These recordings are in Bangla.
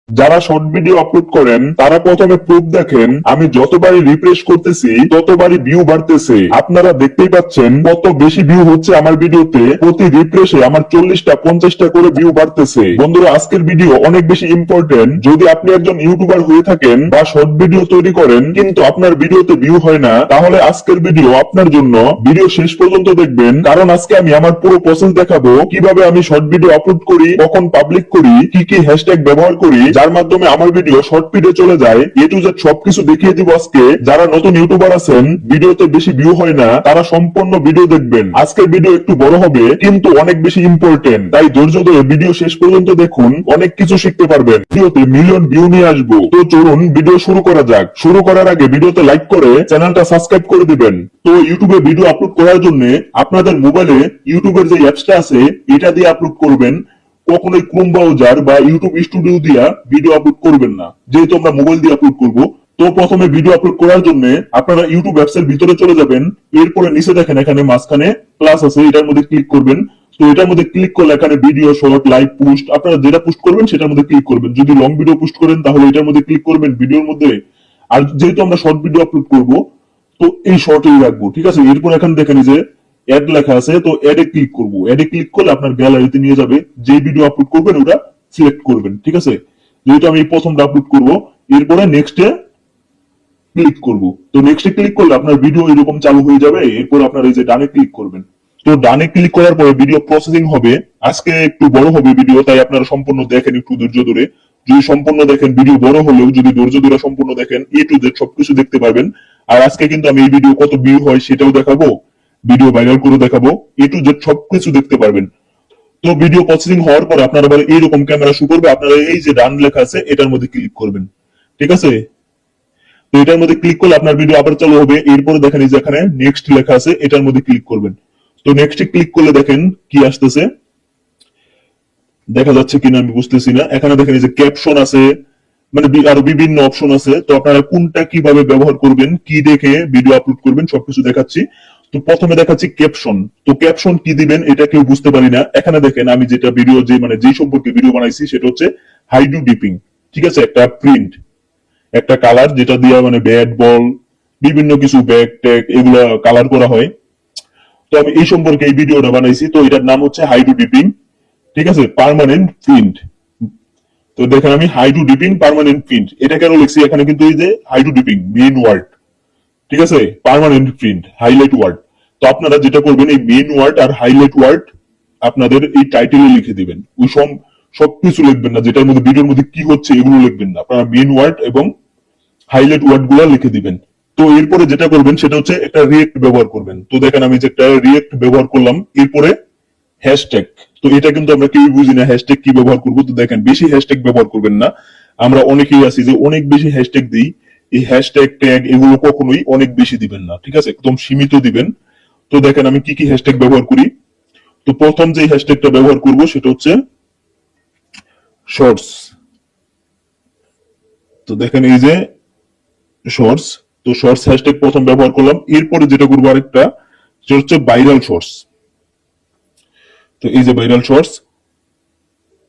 যারা শর্ট ভিডিও আপলোড করেন তারা প্রথমে প্রুফ দেখেন, আমি যতবারই রিফ্রেশ করতেছি ততবারই ভিউ বাড়তেছে। আপনারা দেখতেই পাচ্ছেন কত বেশি ভিউ হচ্ছে আমার ভিডিওতে। প্রতি রিফ্রেশে আমার 40টা 50টা করে ভিউ বাড়তেছে। বন্ধুরা, আজকের ভিডিও অনেক বেশি ইম্পর্টেন্ট। যদি আপনি একজন ইউটিউবার হয়ে থাকেন বা শর্ট ভিডিও তৈরি করেন কিন্তু আপনার ভিডিওতে ভিউ হয় না, তাহলে আজকের ভিডিও আপনার জন্য। ভিডিও শেষ পর্যন্ত দেখবেন, কারণ আজকে আমি আমার পুরো প্রসেস দেখাবো কিভাবে আমি শর্ট ভিডিও আপলোড করি, কখন পাবলিক করি, কি কি হ্যাশট্যাগ ব্যবহার করি যার মাধ্যমে আমার ভিডিও শর্ট ভিডিও চলে যায়। এ টু জেড সবকিছু দেখিয়ে দিব আজকে। যারা নতুন ইউটিউবার আছেন, ভিডিওতে বেশি ভিউ হয় না, তারা সম্পূর্ণ ভিডিও দেখবেন। আজকের ভিডিও একটু বড় হবে কিন্তু অনেক বেশি ইম্পর্টেন্ট, তাই ধৈর্য ধরে ভিডিও শেষ পর্যন্ত দেখুন, অনেক কিছু শিখতে পারবেন। ভিডিওতে মিলিয়ন ভিউ নিয়ে আসবো। তো চলুন ভিডিও শুরু করা যাক। শুরু করার আগে ভিডিওতে লাইক করে চ্যানেলটা সাবস্ক্রাইব করে দিবেন। তো ইউটিউবে ভিডিও আপলোড করার জন্য আপনাদের মোবাইলে ইউটিউবের যে অ্যাপসটা আছে এটা দিয়ে আপলোড করবেন। কখনোই ক্রোম ব্রাউজার বা ইউটিউব স্টুডিও দিয়ে ভিডিও আপলোড করবেন না, যেহেতু আমরা মোবাইল দিয়ে আপলোড করব। তো প্রথমে ভিডিও আপলোড করার জন্য আপনারা ইউটিউব অ্যাপস এর ভিতরে চলে যাবেন। এরপরে নিচে দেখেন এখানে মাঝখানে প্লাস আছে, এটার মধ্যে ক্লিক করবেন। তো এটার মধ্যে ক্লিক করলে এখানে ভিডিও, শর্ট, লাইভ, পোস্ট, আপনারা যেটা পোস্ট করবেন সেটার মধ্যে ক্লিক করবেন। যদি লং ভিডিও পোস্ট করেন তাহলে এটার মধ্যে ক্লিক করবেন, ভিডিওর মধ্যে। আর যেহেতু আমরা শর্ট ভিডিও আপলোড করব তো এই শর্টেই রাখবো, ঠিক আছে। এরপর এখানে দেখেন যে অ্যাড লেখা আছে, তো অ্যাডে ক্লিক করব। অ্যাডে ক্লিক করলে আপনার গ্যালারিতে নিয়ে যাবে। যে ভিডিও আপলোড করবেন ওটা সিলেক্ট করবেন, ঠিক আছে। যেহেতু আমি প্রথমটা আপলোড করব, এরপরে নেক্সটে ক্লিক করব। তো নেক্সটে ক্লিক করলে আপনার ভিডিও এরকম চালু হয়ে যাবে। এরপর আপনার এই যে ডানে ক্লিক করবেন। তো ডানে ক্লিক করার পরে ভিডিও প্রসেসিং হবে। আজকে একটু বড় হবে ভিডিও, তাই আপনারা সম্পূর্ণ দেখেন একটু ধৈর্য ধরে। যদি সম্পূর্ণ দেখেন, ভিডিও বড় হলেও যদি ধৈর্য ধরে সম্পূর্ণ দেখেন, এ টু জেড সবকিছু দেখতে পারবেন। আর আজকে কিন্তু আমি এই ভিডিও কত ভিউ হয় সেটাও দেখাবো, ভিডিও ভাইরাল করে দেখাবো, এ টু জেড সবকিছু দেখতে পারবেন। তো ভিডিও প্রসেসিং হওয়ার পর আপনারা আবার এইরকম ক্যামেরা শো করবে। আপনারা এই যে ডান লেখা আছে এটার মধ্যে ক্লিক করবেন, ঠিক আছে। তো এটার মধ্যে ক্লিক করলে আপনার ভিডিও আবার চালু হবে। এরপরে দেখেন এই যে এখানে নেক্সট লেখা আছে, এটার মধ্যে ক্লিক করবেন। তো নেক্সটে ক্লিক করলে দেখেন কি আসতেছে, দেখা যাচ্ছে কিনা আমি বুঝতেছি না। এখানে দেখেন এই যে ক্যাপশন আছে, মানে আরো বিভিন্ন অপশন আছে। তো আপনারা কোনটা কিভাবে ব্যবহার করবেন, কি দেখে ভিডিও আপলোড করবেন সবকিছু দেখাচ্ছি। তো প্রথমে দেখাচ্ছি ক্যাপশন। তো ক্যাপশন কি দিবেন এটা কেউ বুঝতে পারি না। এখানে দেখেন আমি যেটা ভিডিও যে সম্পর্কে ভিডিও বানাইছি সেটা হচ্ছে হাইডু ডিপিং, ঠিক আছে। একটা প্রিন্ট, একটা কালার যেটা দিয়ে মানে ব্যাট বল বিভিন্ন কিছু ব্যাগ ট্যাগ এগুলো কালার করা হয়। তো আমি এই সম্পর্কে এই ভিডিওটা বানাইছি। তো এটার নাম হচ্ছে হাইডু ডিপিং, ঠিক আছে, পার্মানেন্ট প্রিন্ট। তো দেখেন আমি হাইডু ডিপিং পার্মানেন্ট প্রিন্ট এটা কেন লিখছি, এখানে কিন্তু এই যে হাইডু ডিপিং মেইন ওয়ার্ড, ঠিক আছে, পার্মানেন্ট প্রিন্ট হাইলাইট ওয়ার্ড। তো আপনারা যেটা করবেন এই মেইন ওয়ার্ড আর হাইলাইট ওয়ার্ড আপনাদের এই টাইটেলে লিখে দিবেন। ওই সবকিছু লিখবেন না, যেটার মধ্যে ভিডিওর মধ্যে কি হচ্ছে এগুলো লিখবেন না, আপনারা মেইন ওয়ার্ড এবং হাইলাইট ওয়ার্ড গুলো লিখে দিবেন। তো এরপরে যেটা করবেন সেটা হচ্ছে একটা রিয়েক্ট ব্যবহার করবেন। তো দেখেন আমি যে একটা রিয়েক্ট ব্যবহার করলাম। এরপরে হ্যাশট্যাগ, তো এটা কিন্তু আমরা কেউ বুঝি না হ্যাশট্যাগ কি ব্যবহার করবো। তো দেখেন বেশি হ্যাশট্যাগ ব্যবহার করবেন না। আমরা অনেকেই আছি যে অনেক বেশি হ্যাশট্যাগ দিই। এই হ্যাশট্যাগ ট্যাগ এগুলো কখনোই অনেক বেশি দিবেন না, ঠিক আছে, একদম সীমিত দিবেন। তো দেখেন আমি কি কি হ্যাশট্যাগ ব্যবহার করি। তো প্রথম যে হ্যাশট্যাগটা ব্যবহার করব সেটা হচ্ছে শর্টস। তো দেখেন এই যে শর্টস, তো শর্টস হ্যাশট্যাগ প্রথম ব্যবহার করলাম। এরপরে যেটা করবো আরেকটা, সেটা হচ্ছে ভাইরাল শর্টস। তো এই যে ভাইরাল শর্টস।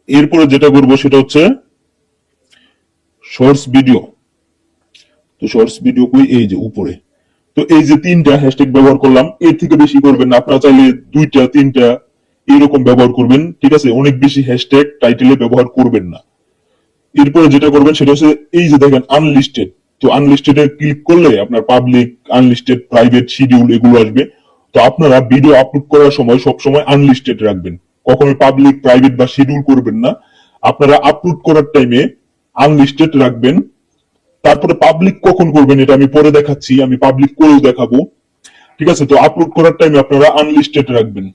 এরপরে যেটা করবো সেটা হচ্ছে শর্টস ভিডিও। তো শর্টস ভিডিও কই, এই যে উপরে। তো এই যে তিনটা হ্যাশট্যাগ ব্যবহার করলাম, এর থেকে বেশি করবেন না। আপনারা চাইলে দুইটা তিনটা এরকম ব্যবহার করবেন, ঠিক আছে। অনেক বেশি হ্যাশট্যাগ টাইটেলে ব্যবহার করবেন না। এরপরে যেটা করবেন সেটা হচ্ছে এই যে দেখেন আনলিস্টেড। তো আনলিস্টেড এ ক্লিক করলে আপনার পাবলিক, আনলিস্টেড, প্রাইভেট, শিডিউল এগুলো আসবে। তো আপনারা ভিডিও আপলোড করার সময় সবসময় আনলিস্টেড রাখবেন, কখনো পাবলিক, প্রাইভেট বা শিডিউল করবেন না। আপনারা আপলোড করার টাইমে আনলিস্টেড রাখবেন। তারপরে পাবলিক কখন করবেন এটা আমি পরে দেখাচ্ছি, আমি পাবলিক করেও দেখাবো, ঠিক আছে। তো আপলোড করার টাইমে আপনারা আনলিস্টেড রাখবেন।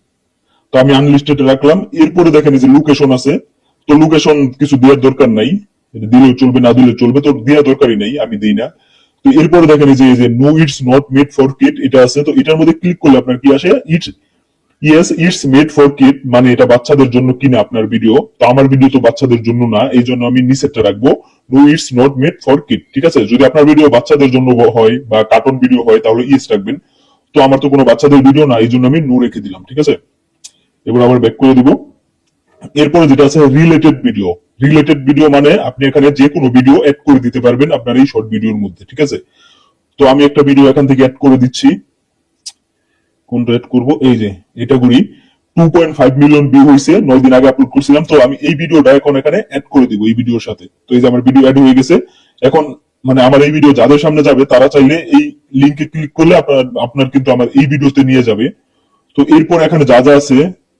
তো আমি আনলিস্টেড রাখলাম। এরপরে দেখেন যে লোকেশন আছে। তো লোকেশন কিছু দেওয়ার দরকার নাই, দিলেও চলবে না দিলেও চলবে, তো দেওয়ার দরকারই নাই, আমি দিই না। তো এরপরে দেখেন যে no it's not made for kid এটা আছে। তো এটার মধ্যে ক্লিক করলে আপনার কি আসে, ইটস মেড ফর কিড, মানে এটা বাচ্চাদের জন্য কিনা আপনার ভিডিও। তো আমার ভিডিও তো বাচ্চাদের জন্য না, এই জন্য আমি নিচেরটা রাখবো, no it's not made for kid, ঠিক আছে। যদি আপনার ভিডিও বাচ্চাদের জন্য হয় বা কার্টুন ভিডিও হয় তাহলে ইস রাখবেন। তো আমার তো কোনো বাচ্চাদের ভিডিও না, এই জন্য আমি নো রেখে দিলাম, ঠিক আছে। এবার আবার ব্যাক করে দিব। এরপরে যেটা আছে রিলেটেড ভিডিও। রিলেটেড ভিডিও মানে আপনি এখানে যে কোনো ভিডিও অ্যাড করে দিতে পারবেন আপনার এই শর্ট ভিডিওর মধ্যে, ঠিক আছে। তো আমি একটা ভিডিও এখান থেকে অ্যাড করে দিচ্ছি। কোনটা অ্যাড করবো, এই যে এটা করি। 2.5 মিলিয়ন ভিউ হয়েছে, 9 দিন আগে আপলোড করছিলাম। তো আমি এই ভিডিওটা এখন এখানে অ্যাড করে দিব এই ভিডিওর সাথে। তো এই যে আমার ভিডিও অ্যাড হয়ে গেছে। এখন মানে আমার এই ভিডিও যাদের সামনে যাবে তারা চাইলে এই লিঙ্কে ক্লিক করলে আপনার কিন্তু আমার এই ভিডিওতে নিয়ে যাবে। তো এরপর এখানে যা যা আছে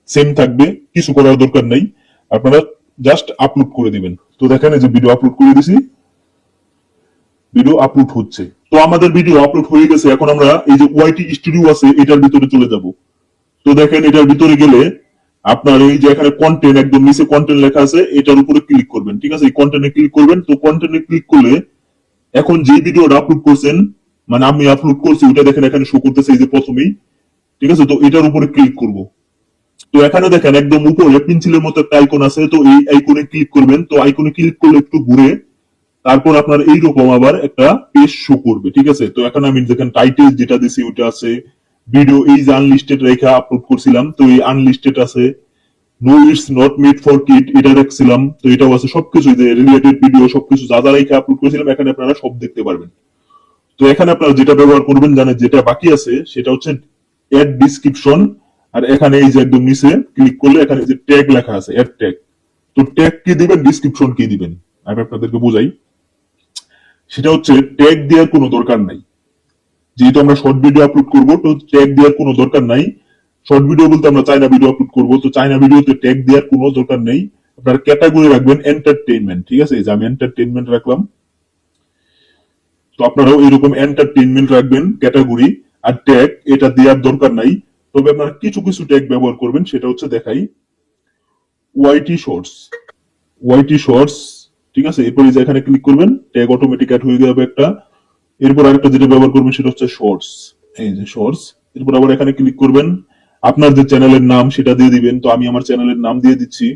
সেম থাকবে, কিছু করার দরকার নাই, আপনারা জাস্ট আপলোড করে দিবেন। তো দেখেন এই যে ভিডিও আপলোড করে দিছি, ভিডিও আপলোড হচ্ছে। তো আমাদের ভিডিও আপলোড হয়ে গেছে। এখন আমরা এই যে ওয়াইটি স্টুডিও আছে এটার ভিতরে চলে যাব। তো দেখেন এটার ভিতরে গেলে আপনার এই যে এখানে কন্টেন্ট, একদম নিচে কন্টেন্ট লেখা আছে, এটার উপরে ক্লিক করবেন, ঠিক আছে। এই কন্টেন্টে ক্লিক করবেন। তো কন্টেন্টে ক্লিক করলে এখন যে ভিডিওটা আপলোড করছেন, মানে আমি আপলোড করছি ওটা দেখেন এখানে শো করতেছে এই যে প্রথমেই, ঠিক আছে। তো এটার উপরে ক্লিক করব। তো এখানে দেখেন একদম উপরে পেন্সিলের মতো একটা আইকন আছে, তো এই আইকনে ক্লিক করবেন। তো আইকনে ক্লিক করলে একটু ঘুরে তারপর আপনার এইরকম আবার একটা পেজ শো করবে, ঠিক আছে। তো এখন আমি দেখেন টাইটেল যেটা দিছি ওইটা আছে, ভিডিও এই যে আনলিস্টেড রেখা আপলোড করছিলাম, তো এই আনলিস্টেড আছে, no it's not made for kid এটা রাখছিলাম, তো এটাও আছে। সবকিছু যে রিলেটেড ভিডিও সবকিছু যা যা রেখা আপলোড করেছিলাম এখানে আপনারা সব দেখতে পারবেন। তো এখানে আপনারা যেটা ব্যবহার করবেন জানেন, যেটা বাকি আছে সেটা হচ্ছে অ্যাড ডিসক্রিপশন। আর এখানে এই যে একদম নিচে ক্লিক করলে এখানে যে ট্যাগ লেখা আছে অ্যাড ট্যাগ। তো ট্যাগ কি দিবেন, ডিসক্রিপশন কি দিবেন, আমি আপনাদেরকে বোঝাই। সেটা হচ্ছে ট্যাগ দেওয়ার কোনো দরকার নাই, যেহেতু আমরা শর্ট ভিডিও আপলোড করবো তো ট্যাগ দেওয়ার কোনো দরকার নাই। শর্ট ভিডিও বলতে আমরা চাইনা ভিডিও আপলোড করবো, তো চাইনা ভিডিওতে ট্যাগ দেওয়ার কোনো দরকার নেই। আপনার ক্যাটাগরি রাখবেন এন্টারটেইনমেন্ট, ঠিক আছে। এই যে আমি এন্টারটেইনমেন্ট রাখলাম। তো আপনারাও এরকম এন্টারটেইনমেন্ট রাখবেন ক্যাটাগরি। আর ট্যাগ এটা দেওয়ার দরকার নাই, তবে আপনারা কিছু কিছু ট্যাগ ব্যবহার করবেন, সেটা হচ্ছে দেখাই। ওয়াইটি শর্টস, ওয়াইটি শর্টস, ঠিক আছে। এরপরে যে এখানে ক্লিক করবেন ট্যাগ অটোমেটিক অ্যাড হয়ে যাবে একটা। এরপর আরেকটা যেটা ব্যবহার করবেন সেটা হচ্ছে শর্টস, এই যে শর্টস। এরপর আবার এখানে ক্লিক করবেন, আপনার যে চ্যানেলের নাম সেটা দিয়ে দিবেন। তো আমি আমার চ্যানেলের নাম দিয়ে দিচ্ছি,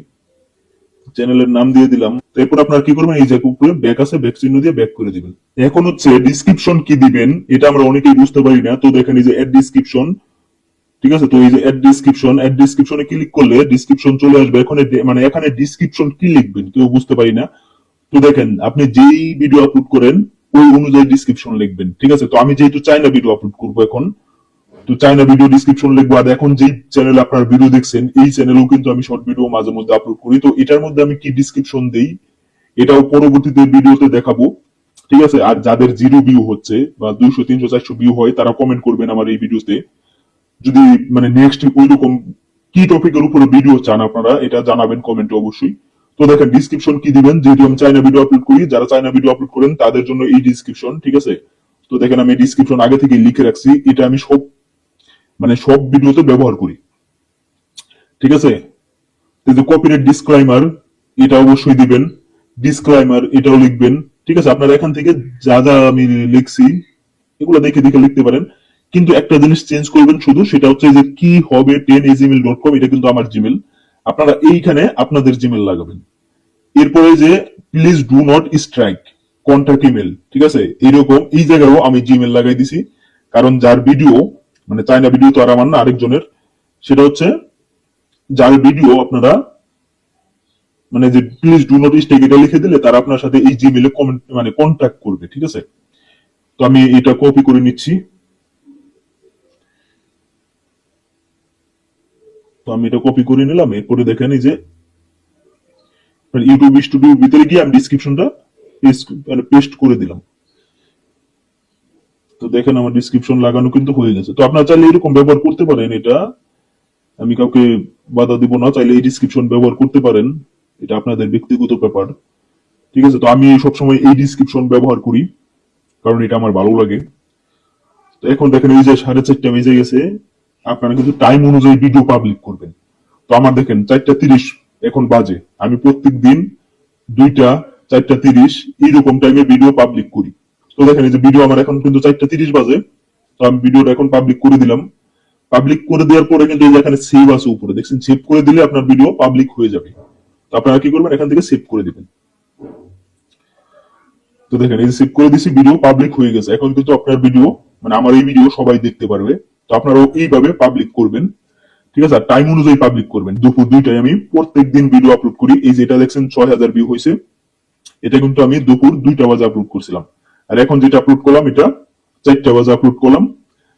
চ্যানেলের নাম দিয়ে দিলাম। এরপর আপনার কি করবেন, এই যে উপরে ব্যাক আছে ব্যাক চিহ্ন দিয়ে ব্যাক করে দিবেন। এখন হচ্ছে ডিসক্রিপশন কি দিবেন এটা আমরা অনেকেই বুঝতে পারি না। তো দেখেন এই যে অ্যাড ডিসক্রিপশন, ঠিক আছে। তো এই যে অ্যাড ডিসক্রিপশন, অ্যাড ডিসক্রিপশনে ক্লিক করলে ডিসক্রিপশন চলে আসবে। এখন মানে এখানে ডিসক্রিপশন কি লিখবেন কেউ বুঝতে পারি না। তো দেখেন আপনি যেই ভিডিও আপলোড করেন ওই অনুযায়ী ডিসক্রিপশন লিখবেন, ঠিক আছে। তো আমি যেহেতু চাইনা ভিডিও আপলোড করবো এখন, তো চাইনা ভিডিও ডিসক্রিপশন লিখবো। আর এখন যেই চ্যানেল আপনার ভিডিও দেখছেন এই চ্যানেলেও কিন্তু আমি শর্ট ভিডিও মাঝে মধ্যে আপলোড করি। তো এটার মধ্যে আমি কি ডিসক্রিপশন দেই এটাও পরবর্তীতে ভিডিওতে দেখাবো, ঠিক আছে। আর যাদের 0 ভিউ হচ্ছে বা 200 300 400 ভিউ হয় তারা কমেন্ট করবেন আমার এই ভিডিওতে, যদি মানে নেক্সট ওইরকম কি টপিকের উপরে ভিডিও চান আপনারা এটা জানাবেন কমেন্টে অবশ্যই। তো দেখেন ডিসক্রিপশন কি দিবেন, যেহেতু আমি চাইনা ভিডিও আপলোড করি, যারা চাইনা ভিডিও আপলোড করেন তাদের জন্য এই ডিসক্রিপশন, ঠিক আছে। তো দেখেন আমি ডিসক্রিপশন আগে থেকে লিখে রাখছি, এটা আমি সব মানে সব ভিডিওতে ব্যবহার করি, ঠিক আছে। যে কপিরাইট ডিসক্লাইমার এটা অবশ্যই দিবেন, ডিসক্লাইমার এটাও লিখবেন, ঠিক আছে। আপনারা এখান থেকে যা যা আমি লিখছি এগুলো দেখে দেখে লিখতে পারেন। কিন্তু একটা জিনিস চেঞ্জ করবেন শুধু, সেটা হচ্ছে যে কি হবে 10@gmail.com, এটা কিন্তু আমার জিমেল, আপনারা এইখানে আপনাদের জিমেল লাগাবেন। এরপরে যে please do not strike contact email, ঠিক আছে। এইরকম এই জায়গায়ও আমি জিমেল লাগাই দিছি, কারণ যার ভিডিও মানে চাইনা ভিডিও তো আর আমার না আরেকজনের, সেটা হচ্ছে যার ভিডিও আপনারা মানে যে প্লিজ ডু নট স্ট্রাইক এটা লিখে দিলে তারা আপনার সাথে এই জিমেলে কমেন্ট মানে কন্ট্যাক্ট করবে, ঠিক আছে। তো আমি এটা কপি করে নিচ্ছি। তো আমি এটা কপি করে নিলাম। এরপরে দেখেন এই যে ইউটিউব স্টুডিও ভিতরে গিয়ে আমি ডিসক্রিপশনটা পেস্ট করে দিলাম। তো দেখেন আমার ডিসক্রিপশন লাগানো কিন্তু হয়ে গেছে। তো আপনারা চাইলে এরকম ব্যবহার করতে পারেন, এটা আমি কাউকে বাধা দিব না, চাইলে এই ডিসক্রিপশন ব্যবহার করতে পারেন, এটা আপনাদের ব্যক্তিগত ব্যাপার, ঠিক আছে। তো আমি সবসময় এই ডিসক্রিপশন ব্যবহার করি কারণ এটা আমার ভালো লাগে। তো এখন দেখেন এই যে 4:30 বেজে গেছে, আপনারা কিন্তু টাইম অনুযায়ী ভিডিও পাবলিক করবেন। তো আমার দেখেন 4:30 এখন বাজে, আমি প্রত্যেক দিন 2টা 4:30 এইরকম টাইমে ভিডিও পাবলিক করি। তো দেখেন এই যে ভিডিও আমার এখন কিন্তু 4:30 বাজে, তো আমি ভিডিওটা এখন পাবলিক করে দিলাম। পাবলিক করে দেওয়ার পরে কিন্তু এখানে সেভ আছে উপরে দেখছেন, সেভ করে দিলে আপনার ভিডিও পাবলিক হয়ে যাবে। তো আপনারা কি করবেন, এখান থেকে সেভ করে দিবেন। তো দেখেন এই যে সেভ করে দিছি, ভিডিও পাবলিক হয়ে গেছে। এখন কিন্তু আপনার ভিডিও মানে আমার এই ভিডিও সবাই দেখতে পারবে। তো আপনারাও এইভাবে পাবলিক করবেন, ঠিক আছে, আর টাইম অনুযায়ী পাবলিক করবেন। দুপুর 2টায় আমি প্রত্যেকদিন ভিডিও আপলোড করি। এই যে এটা দেখছেন 6000 ভিউ হয়েছে, এটা কিন্তু আমি দুপুর 2টা বাজে আপলোড করছিলাম। আর এখন যেটা আপলোড করলাম এটা 4টা বাজে আপলোড করলাম,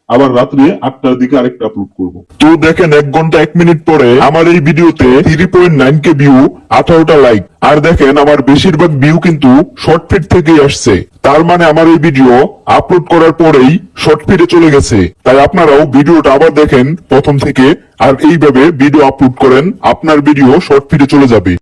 আবার রাত্রে 8টার দিকে আরেকটা আপলোড করব। তো দেখেন 1 ঘন্টা 1 মিনিট পরে আমার এই ভিডিওতে 3.9k ভিউ, 18টা লাইক। আর দেখেন আমার বেশিরভাগ ভিউ কিন্তু শর্ট ফিড থেকেই আসছে। তার মানে আমার এই ভিডিও আপলোড করার পরেই শর্ট ফিডে চলে গেছে। তাই আপনারাও ভিডিওটা আবার দেখেন প্রথম থেকে, আর এইভাবে ভিডিও আপলোড করেন, আপনার ভিডিও শর্ট ফিডে চলে যাবে।